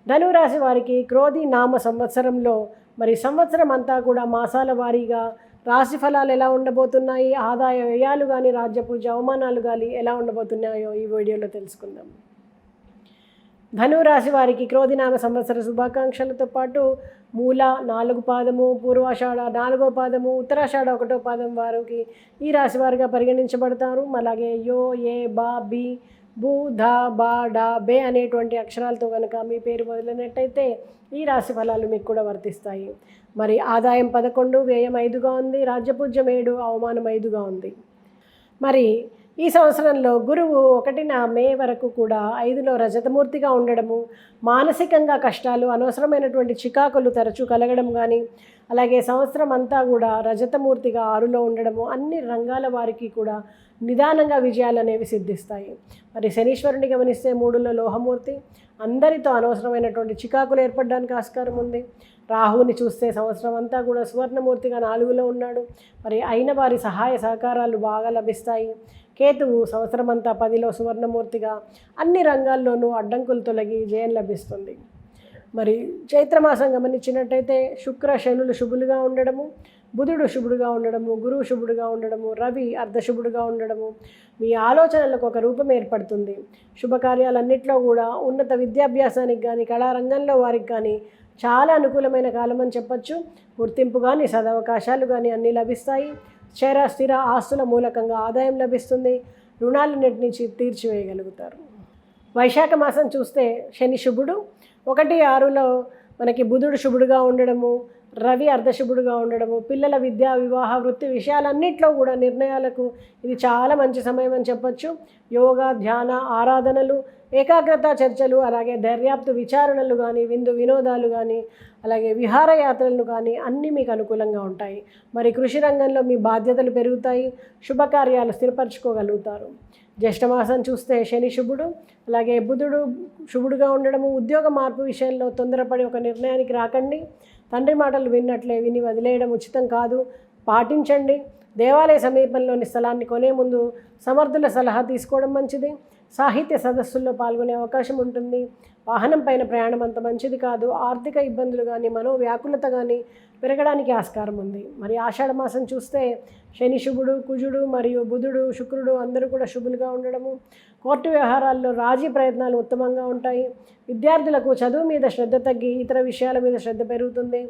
ధనురాశి వారికి క్రోధి నామ సంవత్సరంలో మరి సంవత్సరం అంతా కూడా మాసాల వారీగా రాశి ఫలాలు ఎలా ఉండబోతున్నాయి, ఆదాయ వ్యయాలు కానీ రాజ్యపూజ అవమానాలు కానీ ఎలా ఉండబోతున్నాయో ఈ వీడియోలో తెలుసుకుందాం. ధనురాశి వారికి క్రోధినామ సంవత్సర శుభాకాంక్షలతో పాటు మూల 4 పాదము, పూర్వాషాఢ 4వ పాదము, ఉత్తరాషాఢ 1వ పాదం వారికి ఈ రాశి వారిగా పరిగణించబడతారు. అలాగే యో, ఏ, బా, బి, బు, ధ, బా, డా, బే అనేటువంటి అక్షరాలతో కనుక మీ పేరు మొదలైనట్టయితే ఈ రాశి ఫలాలు మీకు కూడా వర్తిస్తాయి. మరి ఆదాయం 11, వ్యయం 5గా ఉంది, రాజ్యపూజ్యం 7, అవమానం 5గా ఉంది. మరి ఈ సంవత్సరంలో గురువు 1న మే వరకు కూడా 5లో రజతమూర్తిగా ఉండడము, మానసికంగా కష్టాలు, అనవసరమైనటువంటి చికాకులు తరచూ కలగడం కానీ, అలాగే సంవత్సరం అంతా కూడా రజతమూర్తిగా 6లో ఉండడము, అన్ని రంగాల వారికి కూడా నిదానంగా విజయాలు అనేవి సిద్ధిస్తాయి. మరి శనీశ్వరుని గమనిస్తే 3లో లోహమూర్తి, అందరితో అనవసరమైనటువంటి చికాకులు ఏర్పడడానికి ఆస్కారం ఉంది. రాహువుని చూస్తే సంవత్సరం అంతా కూడా సువర్ణమూర్తిగా 4లో ఉన్నాడు. మరి అయిన వారి సహాయ సహకారాలు బాగా లభిస్తాయి. కేతువు సంవత్సరం అంతా 10లో సువర్ణమూర్తిగా అన్ని రంగాల్లోనూ అడ్డంకులు తొలగి జయం లభిస్తుంది. మరి చైత్రమాసం గమనించినట్టయితే శుక్ర శనులు శుభులుగా ఉండడము, బుధుడు శుభుడుగా ఉండడము, గురువు శుభుడుగా ఉండడము, రవి అర్ధశుభుడుగా ఉండడము, మీ ఆలోచనలకు ఒక రూపం ఏర్పడుతుంది. శుభకార్యాలన్నింటిలో కూడా ఉన్నత విద్యాభ్యాసానికి కానీ కళారంగంలో వారికి కానీ చాలా అనుకూలమైన కాలం అని చెప్పచ్చు. గుర్తింపు కానీ సదవకాశాలు కానీ అన్నీ లభిస్తాయి. స్థిర ఆస్తుల మూలకంగా ఆదాయం లభిస్తుంది. రుణాలన్నిటి నుంచి తీర్చివేయగలుగుతారు. వైశాఖ మాసం చూస్తే శని శుభుడు 1, 6లో మనకి బుధుడు శుభుడుగా ఉండడము, రవి అర్ధశుభుడుగా ఉండడము, పిల్లల విద్య, వివాహ, వృత్తి విషయాలన్నింటిలో కూడా నిర్ణయాలకు ఇది చాలా మంచి సమయం అని చెప్పచ్చు. యోగా, ధ్యాన, ఆరాధనలు, ఏకాగ్రత చర్చలు, అలాగే దర్యాప్తు విచారణలు కానీ, విందు వినోదాలు కానీ, అలాగే విహారయాత్రలు కానీ అన్నీ మీకు అనుకూలంగా ఉంటాయి. మరి కృషి రంగంలో మీ బాధ్యతలు పెరుగుతాయి. శుభకార్యాలు స్థిరపరచుకోగలుగుతారు. జ్యేష్ఠమాసం చూస్తే శని శుభుడు, అలాగే బుధుడు శుభుడుగా ఉండడము, ఉద్యోగ మార్పు విషయంలో తొందరపడి ఒక నిర్ణయానికి రాకండి. తండ్రి మాటలు విన్నట్లే విని వదిలేయడం ఉచితం కాదు, పాటించండి. దేవాలయ సమీపంలోని స్థలాన్ని కొనే ముందు సమర్థుల సలహా తీసుకోవడం మంచిది. సాహిత్య సదస్సుల్లో పాల్గొనే అవకాశం ఉంటుంది. వాహనం పైన ప్రయాణం అంత మంచిది కాదు. ఆర్థిక ఇబ్బందులు కానీ, మనోవ్యాకులత కానీ పెరగడానికి ఆస్కారం ఉంది. మరి ఆషాఢ మాసం చూస్తే శని శుభుడు, కుజుడు మరియు బుధుడు, శుక్రుడు అందరూ కూడా శుభులుగా ఉండడము, కోర్టు వ్యవహారాల్లో రాజీ ప్రయత్నాలు ఉత్తమంగా ఉంటాయి. విద్యార్థులకు చదువు మీద శ్రద్ధ తగ్గి ఇతర విషయాల మీద శ్రద్ధ పెరుగుతుంది.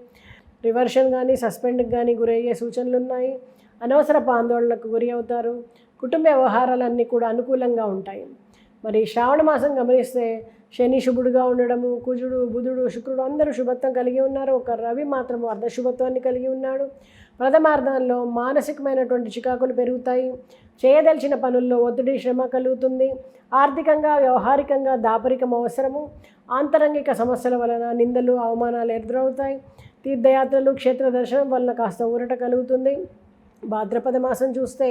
రివర్షన్ కానీ సస్పెండ్కి కానీ గురయ్యే సూచనలు ఉన్నాయి. అనవసరపు ఆందోళనకు గురి అవుతారు. కుటుంబ వ్యవహారాలన్నీ కూడా అనుకూలంగా ఉంటాయి. మరి శ్రావణ మాసం గమనిస్తే శని శుభుడుగా ఉండడము, కుజుడు, బుధుడు, శుక్రుడు అందరూ శుభత్వం కలిగి ఉన్నారు. ఒక రవి మాత్రము అర్ధశుభత్వాన్ని కలిగి ఉన్నాడు. ప్రథమార్థంలో మానసికమైనటువంటి చికాకులు పెరుగుతాయి. చేయదలిచిన పనుల్లో ఒత్తిడి, శ్రమ కలుగుతుంది. ఆర్థికంగా, వ్యవహారికంగా దాపరికం అవసరము. ఆంతరంగిక సమస్యల వలన నిందలు, అవమానాలు ఎదురవుతాయి. తీర్థయాత్రలు, క్షేత్ర దర్శనం వలన కాస్త ఊరట కలుగుతుంది. భాద్రపద మాసం చూస్తే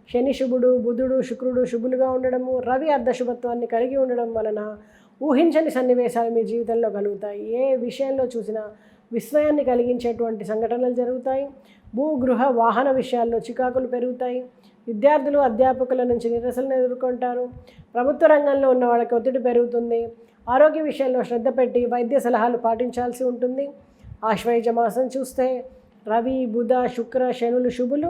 శని శుభుడు, బుధుడు, శుక్రుడు శుభులుగా ఉండడము, రవి అర్ధశుభత్వాన్ని కలిగి ఉండడం వలన ఊహించని సన్నివేశాలు మీ జీవితంలో కలుగుతాయి. ఏ విషయంలో చూసినా విస్మయాన్ని కలిగించేటువంటి సంఘటనలు జరుగుతాయి. భూ, గృహ, వాహన విషయాల్లో చికాకులు పెరుగుతాయి. విద్యార్థులు, అధ్యాపకుల నుంచి నిరసనలు ఎదుర్కొంటారు. ప్రభుత్వ రంగంలో ఉన్న వాళ్ళకి ఒత్తిడి పెరుగుతుంది. ఆరోగ్య విషయంలో శ్రద్ధ పెట్టి వైద్య సలహాలు పాటించాల్సి ఉంటుంది. ఆశ్వయుజ మాసం చూస్తే రవి, బుధ, శుక్ర, శనులు శుభులు.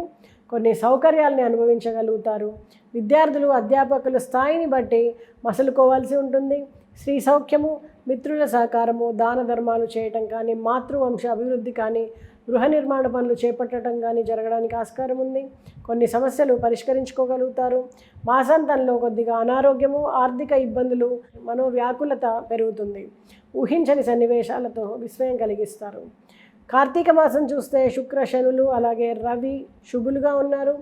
కొన్ని సౌకర్యాలని అనుభవించగలుగుతారు. విద్యార్థులు, అధ్యాపకుల స్థాయిని బట్టి మసలుకోవాల్సి ఉంటుంది. స్త్రీ సౌఖ్యము, మిత్రుల సహకారము, దాన ధర్మాలు చేయటం కానీ, మాతృవంశ అభివృద్ధి కానీ, గృహ నిర్మాణ పనులు చేపట్టడం కానీ జరగడానికి ఆస్కారం ఉంది. కొన్ని సమస్యలు పరిష్కరించుకోగలుగుతారు. మాసాంతంలో కొద్దిగా అనారోగ్యము, ఆర్థిక ఇబ్బందులు, మనోవ్యాకులత పెరుగుతుంది. ఊహించని సన్నివేశాలతో విస్మయం కలిగిస్తారు. కార్తీక మాసం చూస్తే శుక్ర, శనులు అలాగే రవి శుభులుగా ఉన్నారు.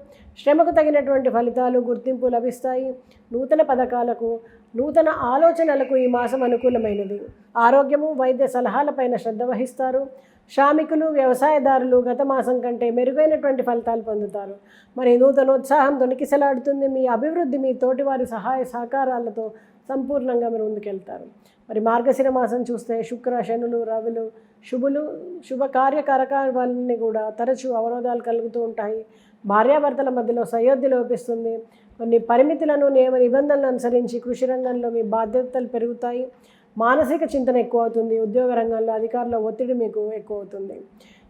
శ్రమకు తగినటువంటి ఫలితాలు, గుర్తింపు లభిస్తాయి. నూతన పథకాలకు, నూతన ఆలోచనలకు ఈ మాసం అనుకూలమైనది. ఆరోగ్యము, వైద్య సలహాలపైన శ్రద్ధ వహిస్తారు. శ్రామికులు, వ్యవసాయదారులు గత మాసం కంటే మెరుగైనటువంటి ఫలితాలు పొందుతారు. మరి నూతనోత్సాహం తొణికిసలాడుతుంది. మీ అభివృద్ధి మీ తోటివారి సహాయ సహకారాలతో సంపూర్ణంగా మీరు ముందుకెళ్తారు. మరి మార్గశిర మాసం చూస్తే శుక్ర, శనులు, రవులు శుభులు. శుభకార్యకారకాలన్నీ కూడా తరచూ అవరోధాలు కలుగుతూ ఉంటాయి. భార్యాభర్తల మధ్యలో సయోధ్య లోపిస్తుంది. కొన్ని పరిమితులను, నియమ నిబంధనలను అనుసరించి కృషి రంగంలో మీ బాధ్యతలు పెరుగుతాయి. మానసిక చింతన ఎక్కువ అవుతుంది. ఉద్యోగ రంగంలో అధికారుల ఒత్తిడి మీకు ఎక్కువ అవుతుంది.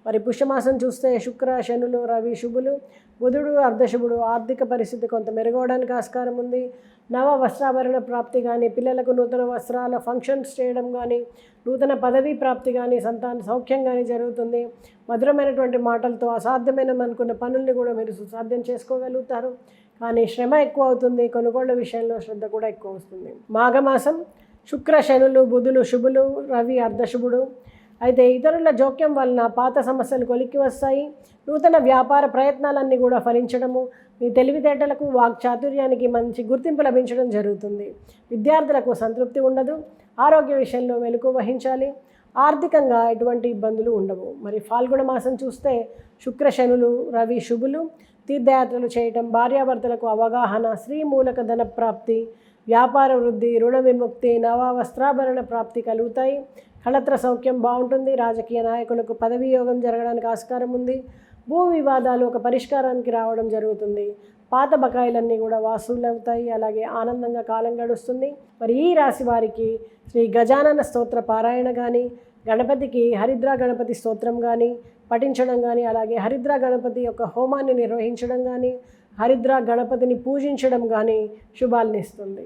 మరి పుష్యమాసం చూస్తే శుక్ర, శనులు, రవి శుభులు, బుధుడు అర్ధశుభుడు. ఆర్థిక పరిస్థితి కొంత మెరుగవడానికి ఆస్కారం ఉంది. నవ వస్త్రాభరణ ప్రాప్తి కానీ, పిల్లలకు నూతన వస్త్రాల ఫంక్షన్స్ చేయడం కానీ, నూతన పదవీ ప్రాప్తి కానీ, సంతాన సౌఖ్యం కానీ జరుగుతుంది. మధురమైనటువంటి మాటలతో అసాధ్యమైన అనుకున్న పనుల్ని కూడా మీరు సుసాధ్యం చేసుకోగలుగుతారు. కానీ శ్రమ ఎక్కువ అవుతుంది. కొనుగోళ్ల విషయంలో శ్రద్ధ కూడా ఎక్కువ వస్తుంది. మాఘమాసం శుక్ర, శనులు, బుధులు శుభులు, రవి అర్ధశుభుడు. అయితే ఇతరుల జోక్యం వలన పాత సమస్యలు కొలిక్కి వస్తాయి. నూతన వ్యాపార ప్రయత్నాలన్నీ కూడా ఫలించడము, మీ తెలివితేటలకు వాక్చాతుర్యానికి మంచి గుర్తింపు లభించడం జరుగుతుంది. విద్యార్థులకు సంతృప్తి ఉండదు. ఆరోగ్య విషయంలో మెలకువ వహించాలి. ఆర్థికంగా ఎటువంటి ఇబ్బందులు ఉండవు. మరి ఫాల్గుణ మాసం చూస్తే శుక్ర, శనులు, రవి శుభులు. తీర్థయాత్రలు చేయటం, భార్యాభర్తలకు అవగాహన, స్త్రీ మూలక ధన ప్రాప్తి, వ్యాపార వృద్ధి, రుణ విముక్తి, నవ వస్త్రాభరణ ప్రాప్తి కలుగుతాయి. కళత్ర సౌఖ్యం బాగుంటుంది. రాజకీయ నాయకులకు పదవీ యోగం జరగడానికి ఆస్కారం ఉంది. భూ వివాదాలు ఒక పరిష్కారానికి రావడం జరుగుతుంది. పాత బకాయిలన్నీ కూడా వసూలవుతాయి. అలాగే ఆనందంగా కాలం గడుస్తుంది. మరి ఈ రాశి వారికి శ్రీ గజానన స్తోత్ర పారాయణ కానీ, గణపతికి హరిద్ర గణపతి స్తోత్రం కానీ పఠించడం కానీ, అలాగే హరిద్ర గణపతి యొక్క హోమాన్ని నిర్వహించడం కానీ, హరిద్ర గణపతిని పూజించడం కానీ శుభాలనిస్తుంది.